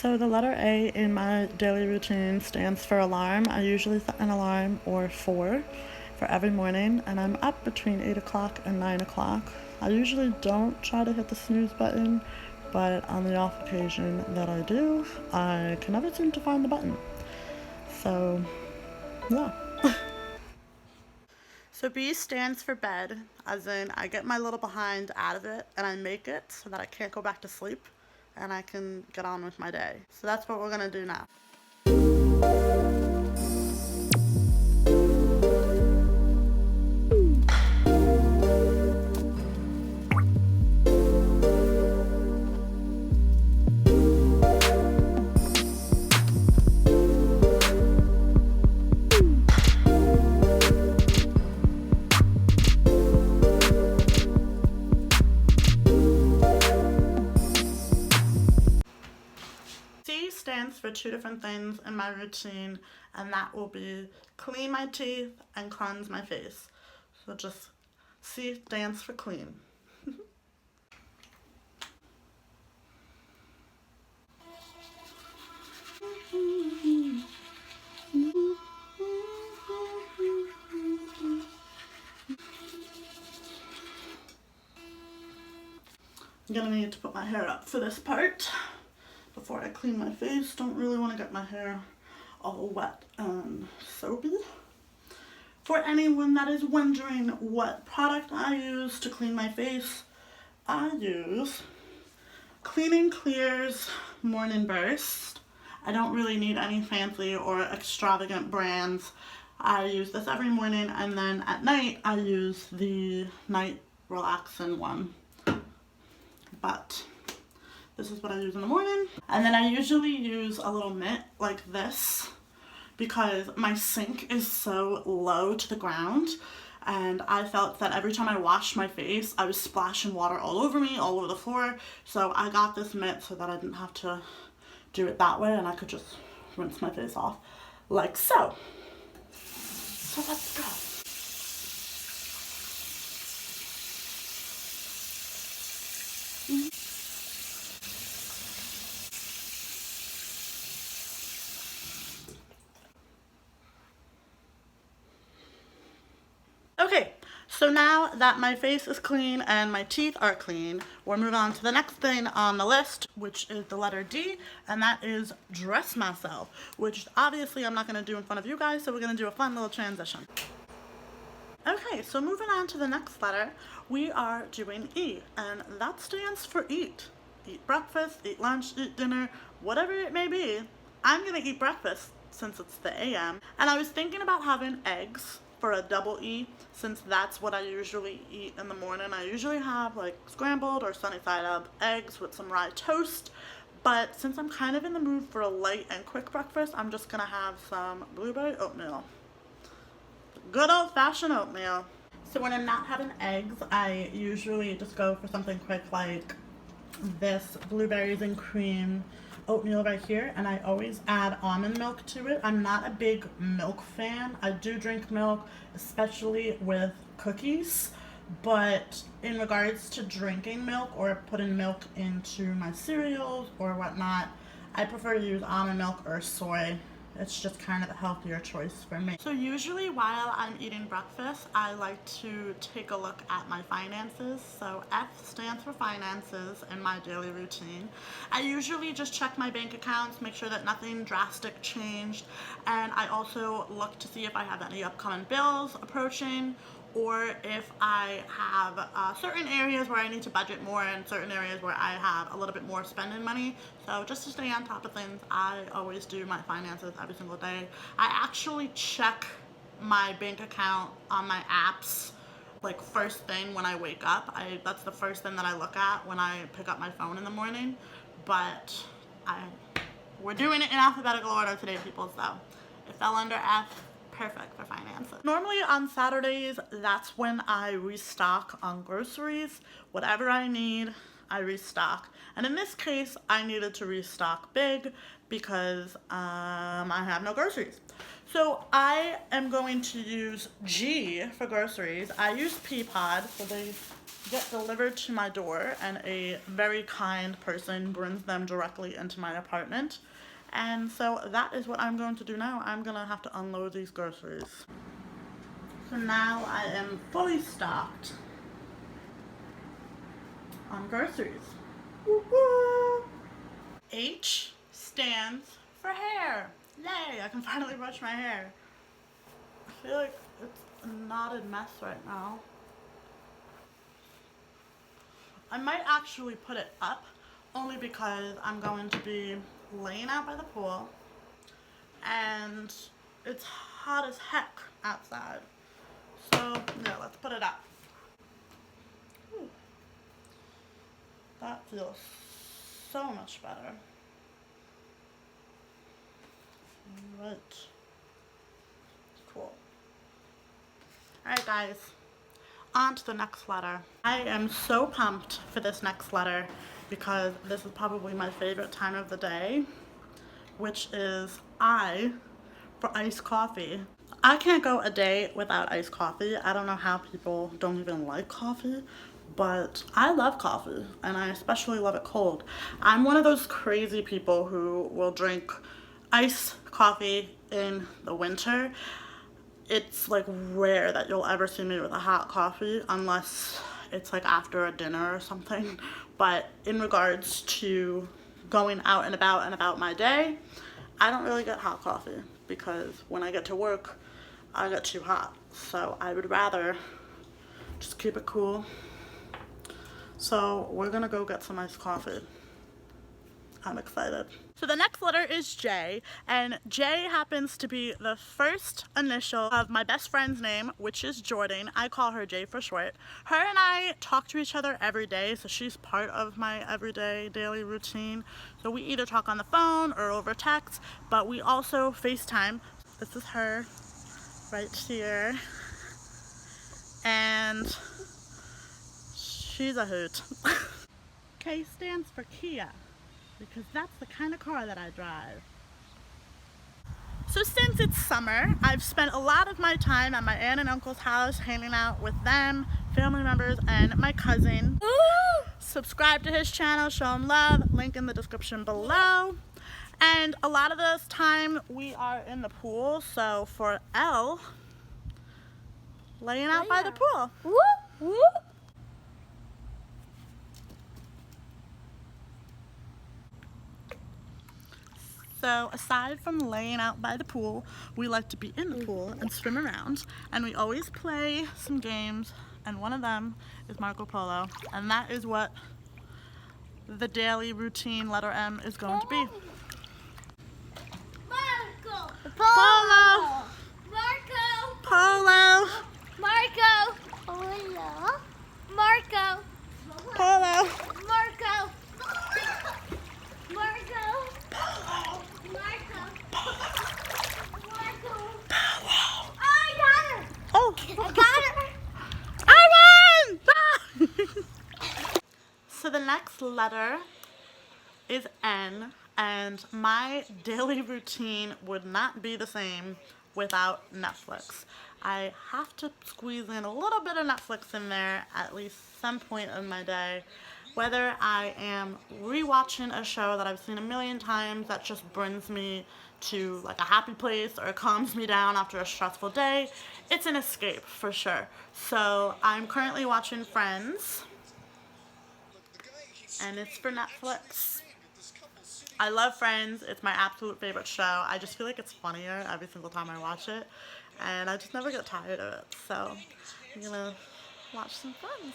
So the letter A in my daily routine stands for alarm. I usually set an alarm or 4 for every morning, and I'm up between 8 o'clock and 9 o'clock. I usually don't try to hit the snooze button, but on the off occasion that I do, I can never seem to find the button. So, yeah. So B stands for bed, as in I get my little behind out of it and I make it so that I can't go back to sleep and I can get on with my day. So that's what we're gonna do now. C stands for 2 different things in my routine, and that will be clean my teeth and cleanse my face. So just C stands for clean. I'm gonna need to put my hair up for this part before I clean my face. Don't really want to get my hair all wet and soapy. For anyone that is wondering what product I use to clean my face, I use Clean & Clear's Morning Burst. I don't really need any fancy or extravagant brands. I use this every morning, and then at night I use the night relaxing one. But this is what I use in the morning. And then I usually use a little mitt like this because my sink is so low to the ground, and I felt that every time I washed my face I was splashing water all over me, all over the floor. So I got this mitt so that I didn't have to do it that way and I could just rinse my face off like so. So let's go. Okay, so now that my face is clean and my teeth are clean, we're moving on to the next thing on the list, which is the letter D, and that is dress myself, which obviously I'm not going to do in front of you guys, so we're going to do a fun little transition. Okay, so moving on to the next letter, we are doing E, and that stands for eat. Eat breakfast, eat lunch, eat dinner, whatever it may be. I'm going to eat breakfast since it's the AM, and I was thinking about having eggs for a double E, since that's what I usually eat in the morning. I usually have like scrambled or sunny side up eggs with some rye toast, but since I'm kind of in the mood for a light and quick breakfast, I'm just gonna have some blueberry oatmeal. Good old-fashioned oatmeal. So when I'm not having eggs, I usually just go for something quick like this blueberries and cream oatmeal right here, and I always add almond milk to it. I'm not a big milk fan. I do drink milk, especially with cookies, but in regards to drinking milk or putting milk into my cereals or whatnot, I prefer to use almond milk or soy. It's just kind of a healthier choice for me. So usually while I'm eating breakfast, I like to take a look at my finances. So F stands for finances in my daily routine. I usually just check my bank accounts, make sure that nothing drastic changed, and I also look to see if I have any upcoming bills approaching, or if I have certain areas where I need to budget more and certain areas where I have a little bit more spending money. So just to stay on top of things, I always do my finances every single day. I actually check my bank account on my apps like first thing when I wake up. That's the first thing that I look at when I pick up my phone in the morning. But we're doing it in alphabetical order today, people, so it fell under F. Perfect for finances. Normally on Saturdays, that's when I restock on groceries. Whatever I need, I restock. And in this case, I needed to restock big because I have no groceries. So I am going to use G for groceries. I use Peapod, so they get delivered to my door, and a very kind person brings them directly into my apartment. And so that is what I'm going to do now. I'm gonna have to unload these groceries. So now I am fully stocked on groceries. Woo-hoo! H stands for hair. Yay, I can finally brush my hair. I feel like it's a knotted mess right now. I might actually put it up only because I'm going to be laying out by the pool and it's hot as heck outside. So yeah, let's put it up. Ooh. That feels so much better. Right. Cool. Alright guys, on to the next letter. I am so pumped for this next letter because this is probably my favorite time of the day, which is I for iced coffee. I can't go a day without iced coffee. I don't know how people don't even like coffee, but I love coffee, and I especially love it cold. I'm one of those crazy people who will drink iced coffee in the winter. It's like rare that you'll ever see me with a hot coffee unless it's like after a dinner or something. But in regards to going out and about my day, I don't really get hot coffee because when I get to work, I get too hot. So I would rather just keep it cool. So we're gonna go get some iced coffee. I'm excited. So the next letter is J, and J happens to be the first initial of my best friend's name, which is Jordan. I call her J for short. Her and I talk to each other every day, so she's part of my everyday daily routine. So we either talk on the phone or over text, but we also FaceTime. This is her right here, and she's a hoot. K stands for Kia, because that's the kind of car that I drive. So since it's summer, I've spent a lot of my time at my aunt and uncle's house hanging out with them, family members, and my cousin. Ooh! Subscribe to his channel, show him love, link in the description below. And a lot of this time we are in the pool, so for L, laying out by the pool. Whoop, whoop. So aside from laying out by the pool, we like to be in the pool and swim around, and we always play some games, and one of them is Marco Polo, and that is what the daily routine letter M is going to be. Marco Polo! Marco Polo! Marco Polo Marco Polo! Marco Marco Polo! Marco Marco Polo! Oh, I got her! Oh! I got her! I won! So the next letter is N, and my daily routine would not be the same without Netflix. I have to squeeze in a little bit of Netflix in there at least some point in my day. Whether I am rewatching a show that I've seen a million times that just brings me to like a happy place or calms me down after a stressful day, it's an escape for sure. So I'm currently watching Friends, and it's for Netflix. I love Friends. It's my absolute favorite show. I just feel like it's funnier every single time I watch it, and I just never get tired of it. So I'm gonna watch some Friends.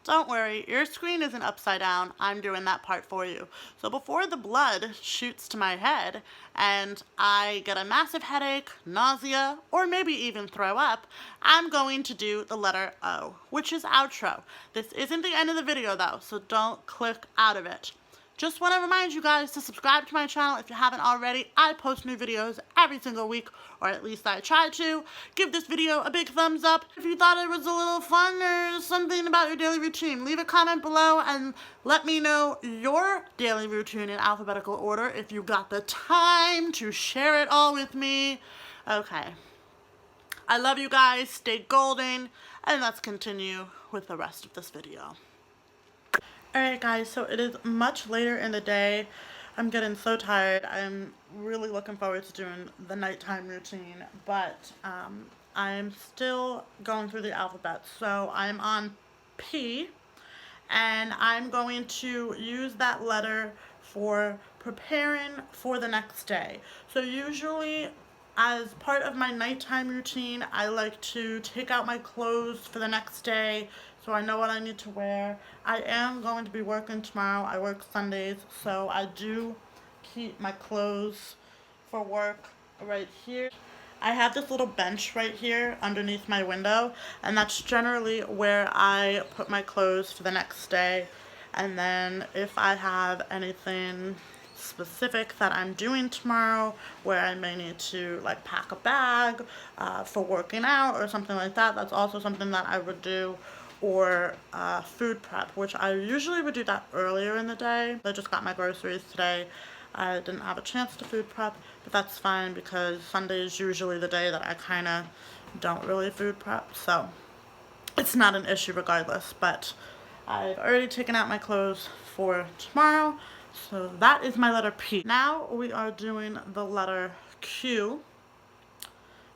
Don't worry, your screen isn't upside down. I'm doing that part for you. So before the blood shoots to my head and I get a massive headache, nausea, or maybe even throw up, I'm going to do the letter O, which is outro. This isn't the end of the video though, so don't click out of it. Just want to remind you guys to subscribe to my channel if you haven't already. I post new videos every single week, or at least I try to. Give this video a big thumbs up. If you thought it was a little fun or something about your daily routine, leave a comment below and let me know your daily routine in alphabetical order if you got the time to share it all with me. Okay, I love you guys. Stay golden. And let's continue with the rest of this video. Alright guys, so it is much later in the day. I'm getting so tired. I'm really looking forward to doing the nighttime routine, but I'm still going through the alphabet. So I'm on P, and I'm going to use that letter for preparing for the next day. So usually, as part of my nighttime routine, I like to take out my clothes for the next day so I know what I need to wear. I am going to be working tomorrow. I work Sundays, so I do keep my clothes for work right here. I have this little bench right here underneath my window, and that's generally where I put my clothes for the next day. And then if I have anything specific that I'm doing tomorrow where I may need to like pack a bag for working out or something like that, that's also something that I would do. Or food prep, which I usually would do that earlier in the day. I just got my groceries today. I didn't have a chance to food prep, but that's fine because Sunday is usually the day that I kind of don't really food prep, so it's not an issue regardless. But I've already taken out my clothes for tomorrow, so that is my letter P. Now we are doing the letter Q,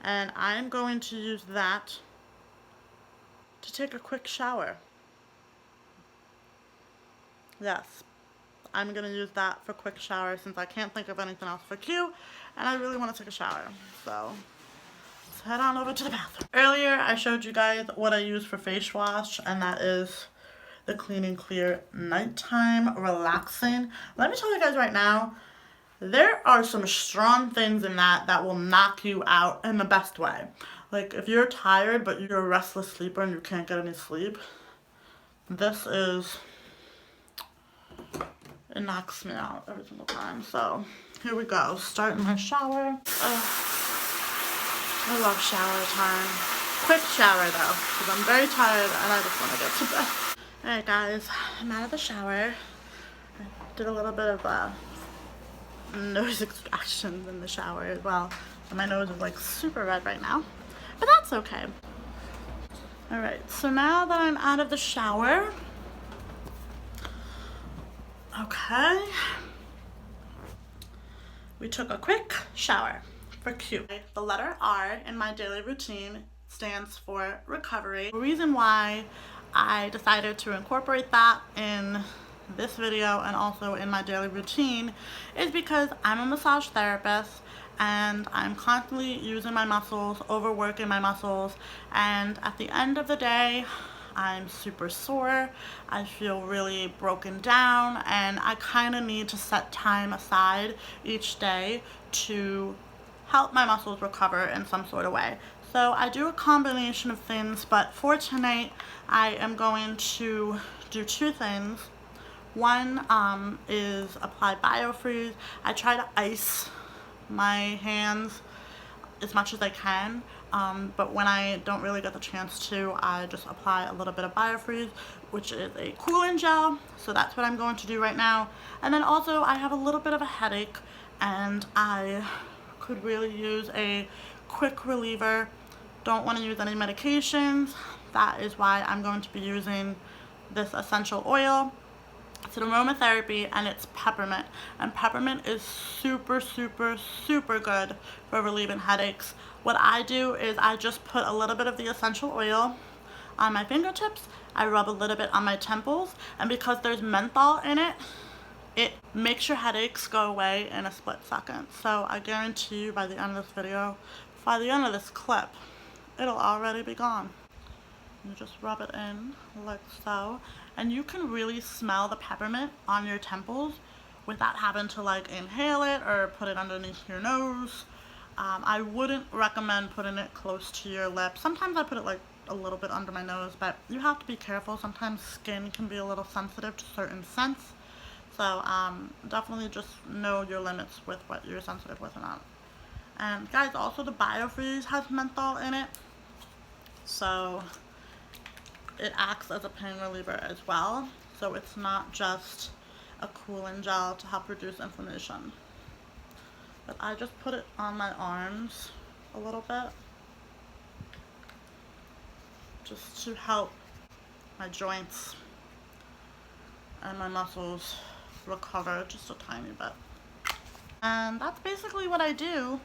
and I'm going to use that to take a quick shower. Yes, I'm going to use that for quick shower since I can't think of anything else for Q, and I really want to take a shower. So let's head on over to the bathroom. Earlier I showed you guys what I use for face wash, and that is the Clean and Clear Nighttime Relaxing. Let me tell you guys right now, there are some strong things in that will knock you out in the best way. Like if you're tired but you're a restless sleeper and you can't get any sleep, it knocks me out every single time. So here we go, starting my shower. I love shower time. Quick shower though, because I'm very tired and I just want to get to bed. Alright guys, I'm out of the shower. I did a little bit of nose extractions in the shower as well. And my nose is like super red right now, but that's okay. Alright, so now that I'm out of the shower, okay, we took a quick shower for Q. The letter R in my daily routine stands for recovery. The reason why I decided to incorporate that in this video and also in my daily routine is because I'm a massage therapist and I'm constantly using my muscles, overworking my muscles, and at the end of the day I'm super sore, I feel really broken down, and I kind of need to set time aside each day to help my muscles recover in some sort of way. So I do a combination of things, but for tonight I am going to do two things. One is apply biofreeze. I try to ice my hands as much as I can, but when I don't really get the chance to, I just apply a little bit of biofreeze, which is a cooling gel. So that's what I'm going to do right now. And then also I have a little bit of a headache and I could really use a quick reliever. Don't want to use any medications. That is why I'm going to be using this essential oil. It's an aromatherapy and it's peppermint, and peppermint is super good for relieving headaches. What I do is I just put a little bit of the essential oil on my fingertips, I rub a little bit on my temples, and because there's menthol in it, it makes your headaches go away in a split second. So I guarantee you by the end of this video, by the end of this clip, it'll already be gone. You just rub it in like so, and you can really smell the peppermint on your temples without having to like inhale it or put it underneath your nose. I wouldn't recommend putting it close to your lips. Sometimes I put it like a little bit under my nose, but you have to be careful. Sometimes skin can be a little sensitive to certain scents. So definitely just know your limits with what you're sensitive with or not. And guys, also the biofreeze has menthol in it, so it acts as a pain reliever as well. So it's not just a cooling gel to help reduce inflammation. But I just put it on my arms a little bit. just to help my joints and my muscles recover just a tiny bit. And that's basically what I do.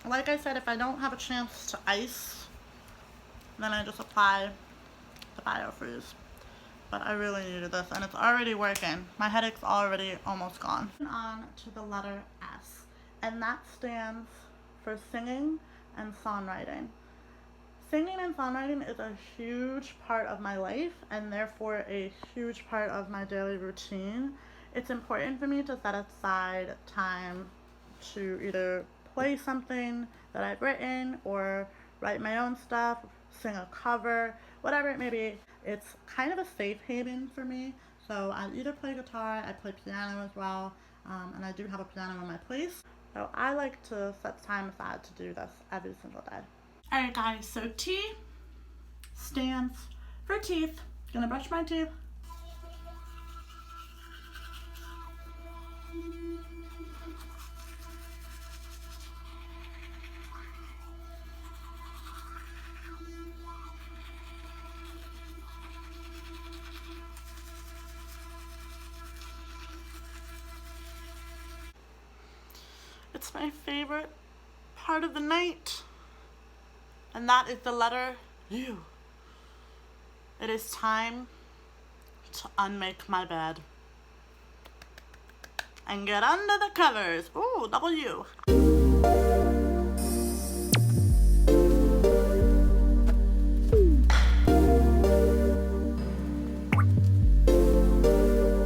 Like I said, if I don't have a chance to ice, then I just apply the biofreeze. But I really needed this, and it's already working. My headache's already almost gone. On to the letter S, and that stands for singing and songwriting. Singing and songwriting is a huge part of my life, and therefore a huge part of my daily routine. It's important for me to set aside time to either play something that I've written or write my own stuff, sing a cover, whatever it may be. It's kind of a safe haven for me. So I either play guitar, I play piano as well, and I do have a piano in my place. So I like to set time aside to do this every single day. Alright guys, so T stands for teeth. Gonna brush my teeth. It's my favorite part of the night, and that is the letter U. It is time to unmake my bed and get under the covers. Ooh, W.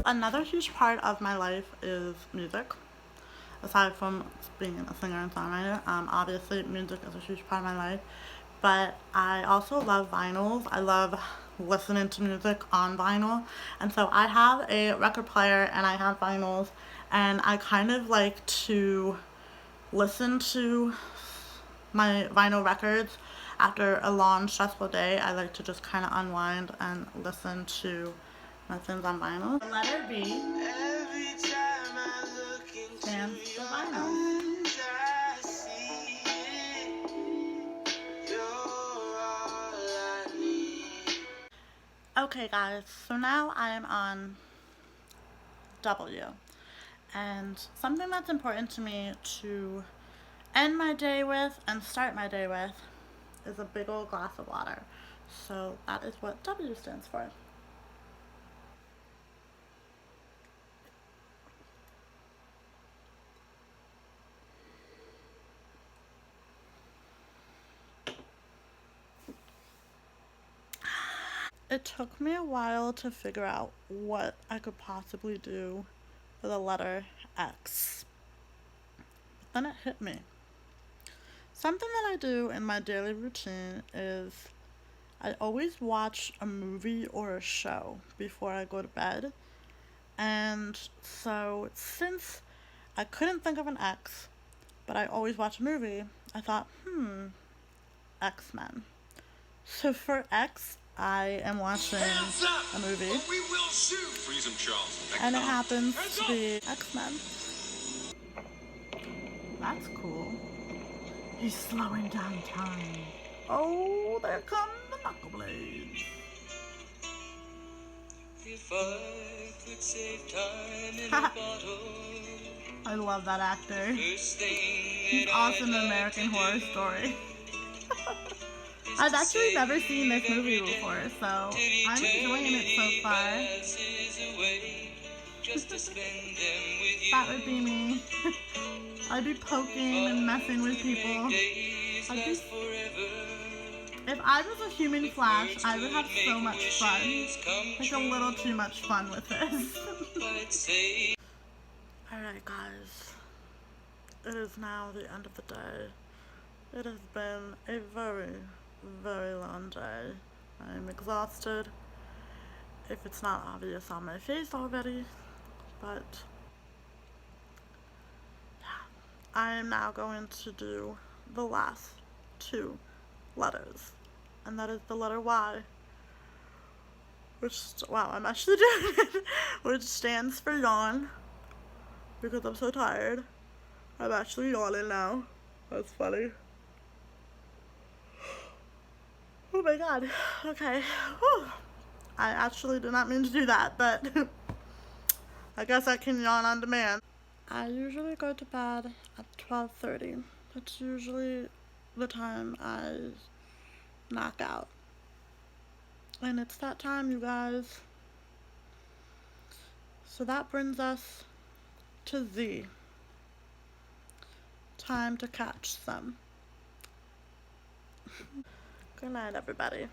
Another huge part of my life is music. Aside from being a singer and songwriter, obviously music is a huge part of my life, but I also love vinyls. I love listening to music on vinyl, and so I have a record player and I have vinyls, and I kind of like to listen to my vinyl records after a long stressful day. I like to just kind of unwind and listen to my things on vinyl. The letter B stands for vinyl. Okay guys, so now I am on W, and something that's important to me to end my day with and start my day with is a big old glass of water. So that is what W stands for. It took me a while to figure out what I could possibly do for the letter X. Then it hit me. Something that I do in my daily routine is I always watch a movie or a show before I go to bed. And so since I couldn't think of an X, but I always watch a movie, I thought, X-Men. So for X, I am watching a movie, and it happens to be X-Men. That's cool. He's slowing down time. Oh, there come the knuckle blades. If I could save time in a bottle. I love that actor. He's awesome in American Horror Story. I've actually never seen this movie before, so I'm enjoying it so far. That would be me. I'd be poking and messing with people. If I was a human Flash, I would have so much fun. Like a little too much fun with this. Alright guys, it is now the end of the day. It has been a very, very long day. I'm exhausted, if it's not obvious on my face already, but yeah. I am now going to do the last two letters, and that is the letter Y, which, wow, I'm actually doing it, which stands for yawn, because I'm so tired. I'm actually yawning now. That's funny. Oh my god. Okay. Whew. I actually did not mean to do that, but I guess I can yawn on demand. I usually go to bed at 12:30. That's usually the time I knock out. And it's that time, you guys. So that brings us to Z. Time to catch some. Good night, everybody.